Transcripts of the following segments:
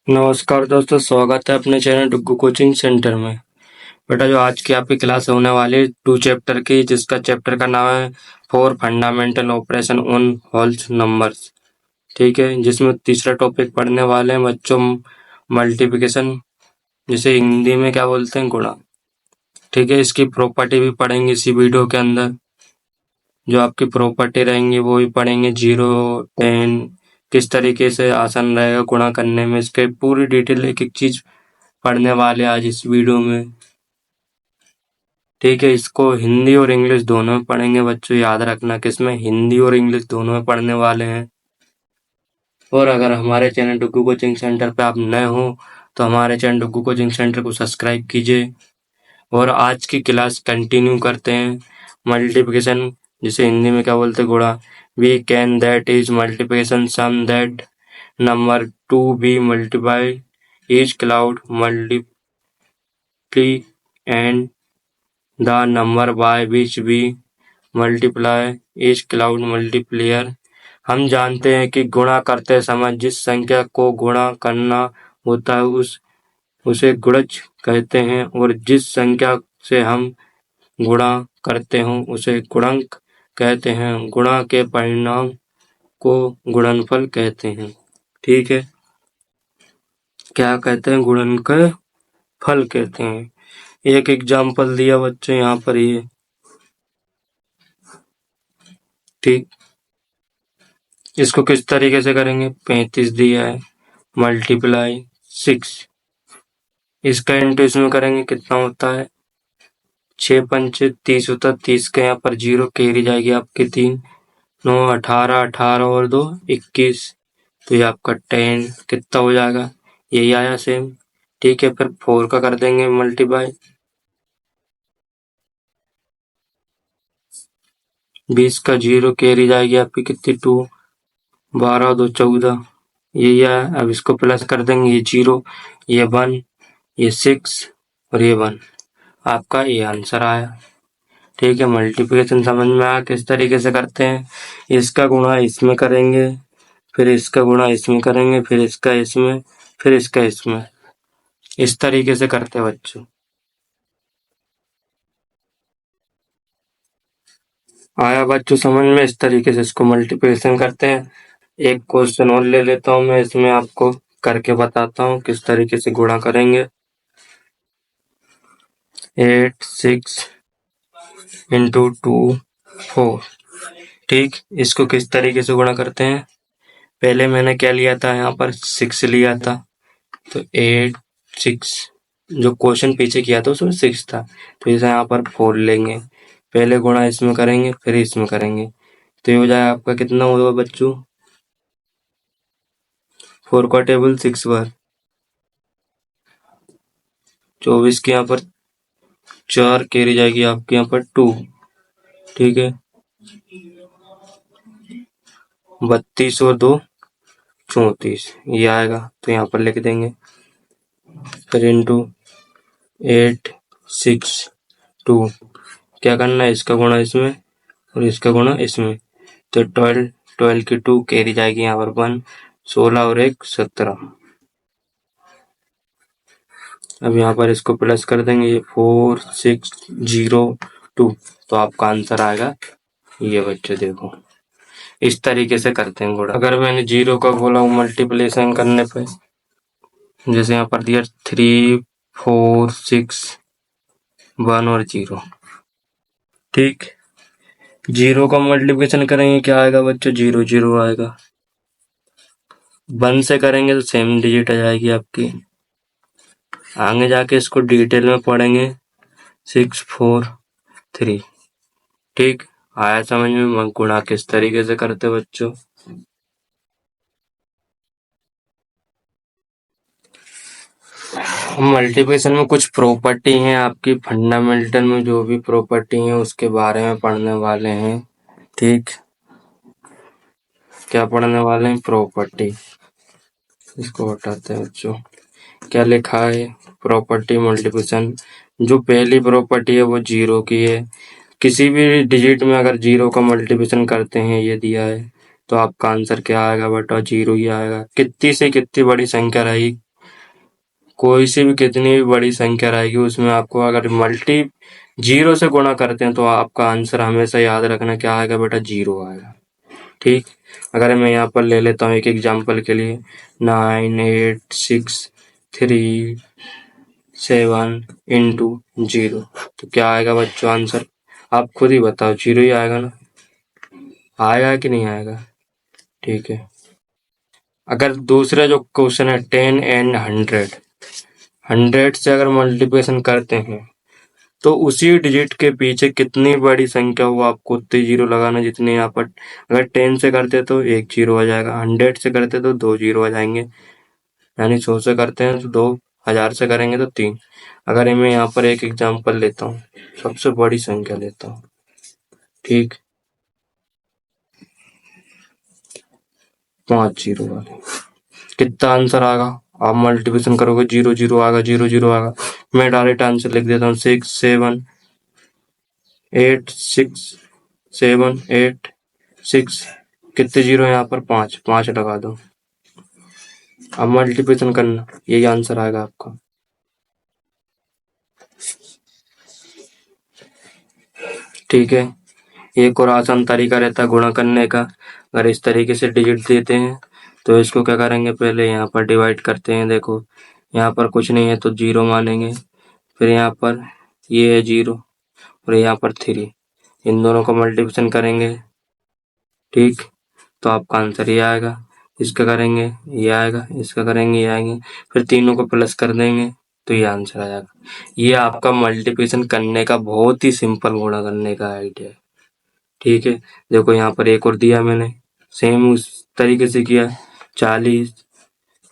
नमस्कार दोस्तों, स्वागत है अपने चैनल डुग्गू कोचिंग सेंटर में। बेटा, जो आज की आपकी क्लास होने वाली है 2 चैप्टर की, जिसका चैप्टर का नाम है 4 fundamental operation on whole numbers. ठीक है, जिसमें तीसरा टॉपिक पढ़ने वाले हैं बच्चों, मल्टीप्लिकेशन, जिसे हिंदी में क्या बोलते हैं, गुणा। ठीक है, इसकी प्रॉपर्टी भी पढ़ेंगे इसी वीडियो के अंदर। जो आपकी प्रॉपर्टी रहेंगी वो भी पढ़ेंगे, 0, 10 किस तरीके से आसान रहेगा गुणा करने में, इसके पूरी डिटेल एक एक चीज पढ़ने वाले आज इस वीडियो में। ठीक है, इसको हिंदी और इंग्लिश दोनों में पढ़ेंगे बच्चों, याद रखना किसमें, हिंदी और इंग्लिश दोनों में पढ़ने वाले हैं। और अगर हमारे चैनल डुग्गू कोचिंग सेंटर पे आप नए हो तो हमारे चैनल डुग्गू कोचिंग सेंटर को सब्सक्राइब कीजिए। और आज की क्लास कंटिन्यू करते हैं, मल्टीप्लिकेशन, जिसे हिंदी में क्या बोलते हैं, गुणा। We can that is multiplication sum that number to be multiply is called multiply and the number by which we multiply is cloud multiplier। हम जानते हैं कि गुणा करते समय जिस संख्या को गुणा करना होता है उसे गुणज कहते हैं, और जिस संख्या से हम गुणा करते हो उसे गुणक कहते हैं। गुणा के परिणाम को गुणनफल कहते हैं। ठीक है, क्या कहते हैं, गुणन के फल कहते हैं। एक एग्जाम्पल दिया बच्चों यहाँ पर ये, ठीक। इसको किस तरीके से करेंगे, 35 दिया है मल्टीप्लाई 6, इसका इंटू इसमें करेंगे, कितना होता है 6 पंचे 30 होता है। 30 के यहाँ पर 0 कैरी जाएगी आपकी 3, 9 18, 18 और 2 21, तो ये आपका 10 कितना हो जाएगा, यही आया सेम। ठीक है, फिर 4 का कर देंगे मल्टीप्लाई, 20 का 0 कैरी जाएगी आपकी कितनी 2, 12 2 14, यही आया। अब इसको प्लस कर देंगे, ये 0, ये 1, ये 6 और ये 1, आपका ये आंसर आया। ठीक है, मल्टीप्लिकेशन समझ में आया किस तरीके से करते हैं। इसका गुणा इसमें करेंगे, फिर इसका गुणा इसमें करेंगे, फिर इसका इसमें, फिर इसका इसमें, इस तरीके से करते हैं बच्चों। आया बच्चों समझ में, इस तरीके से इसको मल्टीप्लिकेशन करते हैं। एक क्वेश्चन और ले लेता हूँ मैं, इसमें आपको करके बताता हूँ किस तरीके से गुणा करेंगे। 8 6 इंटू 2 4। ठीक, इसको किस तरीके से गुणा करते हैं, पहले मैंने क्या लिया था, यहाँ पर 6 लिया था, तो 8 6, जो क्वेश्चन पीछे किया था उसमें 6 था, तो इसे यहाँ पर 4 लेंगे, पहले गुणा इसमें करेंगे फिर इसमें करेंगे, तो ये हो जाएगा आपका कितना होगा बच्चों, 4 का टेबल 6 बार, 24 के यहाँ पर 4 कैरी जाएगी आपके यहाँ पर 2। ठीक है, 32 और 2 34, ये आएगा, तो यहाँ पर लिख देंगे, फिर इंटू 8 6 2, क्या करना है, इसका गुणा इसमें और इसका गुणा इसमें, तो 12 की 2 कैरी जाएगी यहाँ पर 1, 16 और 1 17। अब यहाँ पर इसको प्लस कर देंगे, ये 4 6 0 2, तो आपका आंसर आएगा ये बच्चे। देखो इस तरीके से करते हैं गुणा। अगर मैंने 0 का बोला हूँ मल्टीप्लिकेशन करने पे, जैसे यहाँ पर दिया 3 4 6 1 और 0। ठीक, 0 का मल्टीप्लिकेशन करेंगे, क्या आएगा बच्चों, 0 0 आएगा। 1 से करेंगे तो सेम डिजिट आ जाएगी आपकी। आगे जाके इसको डिटेल में पढ़ेंगे, 6 4 3। ठीक, आया समझ में गुणा किस तरीके से करते बच्चों। मल्टीप्लिकेशन में कुछ प्रॉपर्टी हैं आपकी, फंडामेंटल में जो भी प्रॉपर्टी है उसके बारे में पढ़ने वाले हैं। ठीक, क्या पढ़ने वाले हैं, प्रॉपर्टी। इसको हटाते हैं बच्चों, क्या लिखा है, प्रॉपर्टी मल्टीप्लिकेशन। जो पहली प्रॉपर्टी है वो 0 की है, किसी भी डिजिट में अगर 0 का मल्टीप्लिकेशन करते हैं, ये दिया है, तो आपका आंसर क्या आएगा बेटा, 0 ही आएगा। कितनी से कितनी बड़ी संख्या रहेगी कोई सी भी कितनी भी बड़ी संख्या रहेगी उसमें आपको अगर मल्टी जीरो से गुणा करते हैं तो आपका आंसर हमेशा याद रखना क्या आएगा बेटा, जीरो आएगा। ठीक, अगर मैं यहाँ पर ले लेता हूँ एक एग्जाम्पल के लिए 9863 इंटू जीरो, तो क्या आएगा बच्चों आंसर? आप खुद ही बताओ, जीरो ही आएगा ना? आएगा कि नहीं आएगा? ठीक है। अगर दूसरा जो क्वेश्चन है 10 एंड 100 से अगर मल्टीप्लिकेशन करते हैं तो उसी डिजिट के पीछे कितनी बड़ी संख्या हो आपको उतने जीरो लगाना जितने यहाँ पर। अगर 10 से करते तो एक जीरो आ जाएगा, 100 से करते तो दो जीरो आ जाएंगे, यानी 100 से करते हैं तो दो, 1000 से करेंगे तो तीन। अगर मैं यहाँ पर एक एग्जांपल लेता हूँ, सबसे बड़ी संख्या लेता हूँ, ठीक, 5 जीरो वाले, कितना आंसर आएगा? आप मल्टीप्लिकेशन करोगे जीरो जीरो आएगा, जीरो जीरो आएगा। मैं डायरेक्ट आंसर लिख देता हूँ 678 कितने जीरो है यहाँ पर? 5 5 लगा दो। अब मल्टीप्लिकेशन करना, यही आंसर आएगा आपका। ठीक है, एक और आसान तरीका रहता है गुणा करने का। अगर इस तरीके से डिजिट देते हैं तो इसको क्या करेंगे, पहले यहाँ पर डिवाइड करते हैं। देखो यहाँ पर कुछ नहीं है तो जीरो मानेंगे, फिर यहाँ पर ये है जीरो और यहाँ पर 3, इन दोनों को मल्टीप्लिकेशन करेंगे, ठीक, तो आपका आंसर ये आएगा। इसका करेंगे ये आएगा, इसका करेंगे ये आएंगे, फिर तीनों को प्लस कर देंगे तो ये आंसर आ जाएगा। ये आपका मल्टीप्लिकेशन करने का बहुत ही सिंपल गुणा करने का आइडिया है। ठीक है, देखो यहाँ पर एक और दिया मैंने, सेम उस तरीके से किया, 40,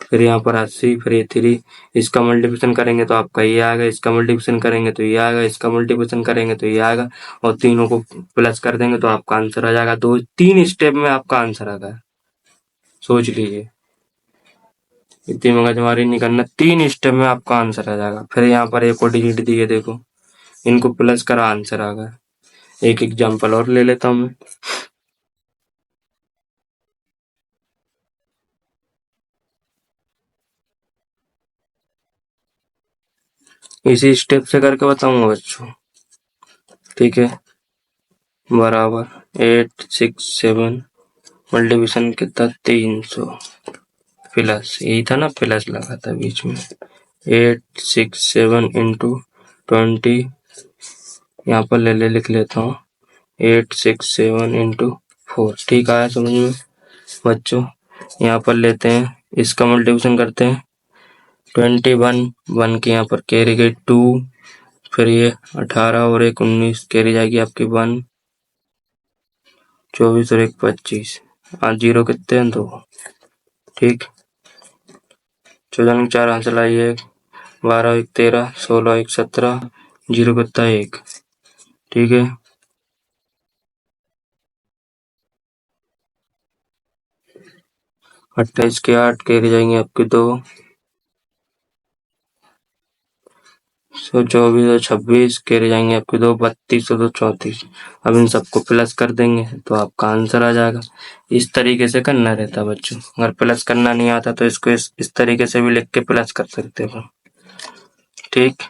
फिर यहाँ पर 80, फिर ये 3, इसका मल्टीप्लिकेशन करेंगे तो आपका ये आएगा, इसका मल्टीप्लिकेशन करेंगे तो ये आएगा, इसका मल्टीप्लिकेशन करेंगे तो ये आएगा, और तीनों को प्लस कर देंगे तो आपका आंसर आ जाएगा। दो तीन स्टेप में आपका आंसर आ गया, सोच लीजिए, इतनी मगजमारी नहीं करना, 3 स्टेप में आपका आंसर आ जाएगा। फिर यहाँ पर एक और डिजिट दिए, देखो इनको प्लस करा, आंसर आ गया। एक एग्जाम्पल और ले लेता हूँ मैं, इसी स्टेप से करके बताऊंगा बच्चों। ठीक है, बराबर 867 मल्टीप्लिकेशन कितना, 300 प्लस, यही था ना, प्लस लगा था बीच में, 867 इंटू 20, यहाँ पर ले लिख लेता हूँ 867 इंटू 4। ठीक आया समझ में बच्चों? यहाँ पर लेते हैं, इसका मल्टीप्लिकेशन करते हैं, 21 1 की यहाँ पर कैरी गई 2, फिर ये 18 और एक 19 कैरी जाएगी आपकी 1, 24 और एक 25, आज जीरो कितने हैं, 2। ठीक, 14 4 आंसर आइए, 12 एक 13, 16 एक 17, जीरो कितना 1। ठीक है, 28 के 8 कैरी जाएंगे आपके 2, 24 और 26 कैरी जाएंगे आपके 2, 32 और 2 34। अब इन सबको प्लस कर देंगे तो आपका आंसर आ जाएगा। इस तरीके से करना रहता है बच्चों, अगर प्लस करना नहीं आता तो इसको इस तरीके से भी लिख के प्लस कर सकते हो। ठीक,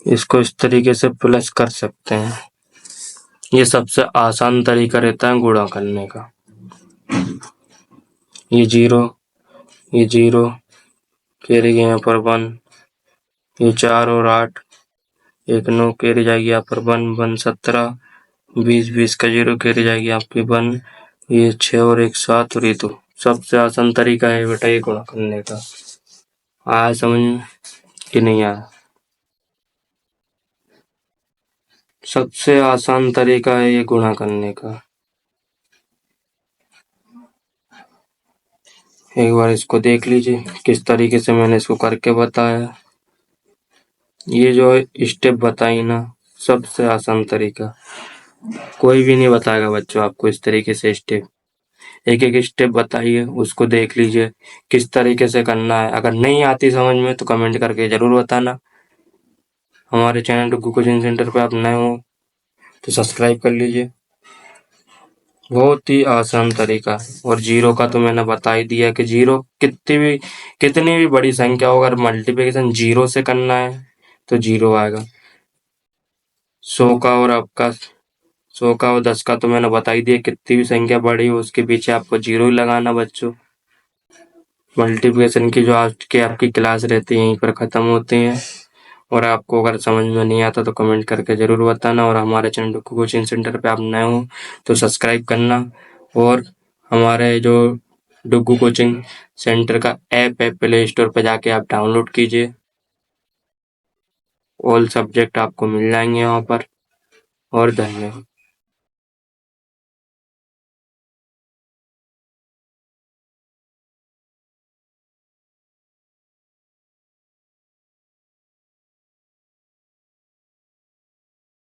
इसको इस तरीके से प्लस कर सकते हैं, ये सबसे आसान तरीका रहता है गुणा करने का। ये जीरो कैरी गए यहाँ पर 1, ये 4 और 8, एक 9 कैरी जाएगी यहाँ पर 1 1 17, 20 का जीरो कैरी जाएगी आपकी 1, ये 6 और एक 7 और ये 2। सबसे आसान तरीका है बेटा ये गुणा करने का। आया समझ में कि नहीं आया? सबसे आसान तरीका है ये गुणा करने का। एक बार इसको देख लीजिए किस तरीके से मैंने इसको करके बताया। ये जो स्टेप बताई ना, सबसे आसान तरीका, कोई भी नहीं बताएगा बच्चों आपको इस तरीके से स्टेप। एक एक स्टेप बताइए, उसको देख लीजिए किस तरीके से करना है। अगर नहीं आती समझ में तो कमेंट करके जरूर बताना। हमारे चैनल टुक्कू कोचिंग सेंटर पे आप नए हो तो सब्सक्राइब कर लीजिए। बहुत ही आसान तरीका है। और जीरो का तो मैंने बता ही दिया कि जीरो कितनी भी बड़ी संख्या हो, अगर मल्टीप्लिकेशन जीरो से करना है तो जीरो आएगा। 100 का और 10 का तो मैंने बता ही दिया, कितनी भी संख्या बड़ी हो उसके पीछे आपको जीरो ही लगाना बच्चों। मल्टीप्लिकेशन की जो आज की आपकी क्लास रहती है यहीं पर ख़त्म होती हैं। और आपको अगर समझ में नहीं आता तो कमेंट करके ज़रूर बताना। और हमारे चैनल डुग्गू कोचिंग सेंटर पे आप नए हो तो सब्सक्राइब करना। और हमारे जो डुग्गू कोचिंग सेंटर का ऐप है, प्ले स्टोर पर जाके आप डाउनलोड कीजिए। ऑल सब्जेक्ट आपको मिल जाएंगे वहाँ पर। और धन्यवाद।